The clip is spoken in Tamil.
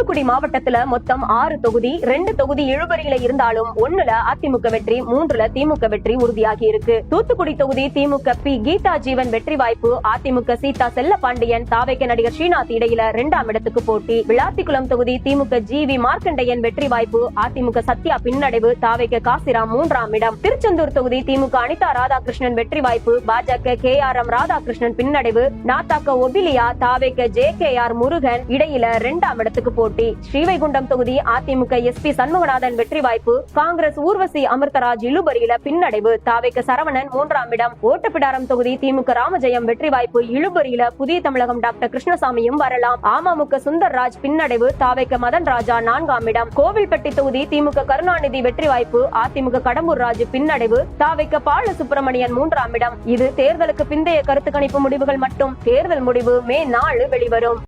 தூத்துக்குடி மாவட்டத்துல மொத்தம் 6 தொகுதி, 2 தொகுதி இழுபறியில இருந்தாலும் 1ல அதிமுக வெற்றி, 3ல திமுக வெற்றி உறுதியாகி இருக்கு. தூத்துக்குடி தொகுதி திமுக பி. கீதா ஜீவன் வெற்றி வாய்ப்பு, அதிமுக சீதா செல்லப்பாண்டியன், தாவேக நடிகர் ஸ்ரீநாத் இடையில 2ஆம் இடத்துக்கு போட்டி. விளாத்திக்குளம் தொகுதி திமுக ஜி.வி. மார்க்கண்டையன் வெற்றி வாய்ப்பு, அதிமுக சத்யா பின்னடைவு, தாவேக காசிராம் 3ஆம் இடம். திருச்செந்தூர் தொகுதி திமுக அனிதா ராதாகிருஷ்ணன் வெற்றி வாய்ப்பு, பாஜக கே.ஆர்.எம். ராதாகிருஷ்ணன் பின்னடைவு, நாத்தாக்க ஒபிலியா, தாவேக ஜே.கே.ஆர். முருகன் இடையில 2ஆம் இடத்துக்கு போட்டி. ஸ்ரீவைகுண்டம் தொகுதி அதிமுக எஸ்.பி. சண்முகநாதன் வெற்றி வாய்ப்பு, காங்கிரஸ் ஊர்வசி அமிர்தராஜ் இழுபறியில பின்னடைவு, தாவேக சரவணன் 3ஆம் இடம். ஓட்டப்பிடாரம் தொகுதி திமுக ராமஜெயம் வெற்றி வாய்ப்பு, இழுபறியில புதிய தமிழகம் டாக்டர் கிருஷ்ணசாமியும் வரலாம். அமமுக சுந்தர்ராஜ் பின்னடைவு, தாவேக மதன் ராஜா 4ஆம் இடம். கோவில்பட்டி தொகுதி திமுக கருணாநிதி வெற்றி வாய்ப்பு, அதிமுக கடம்பூர் ராஜு பின்னடைவு, தாவேக பாலசுப்ரமணியன் 3ஆம் இடம். இது தேர்தலுக்கு பிந்தைய கருத்து கணிப்பு முடிவுகள் மட்டும். தேர்தல் முடிவு மே 4 வெளிவரும்.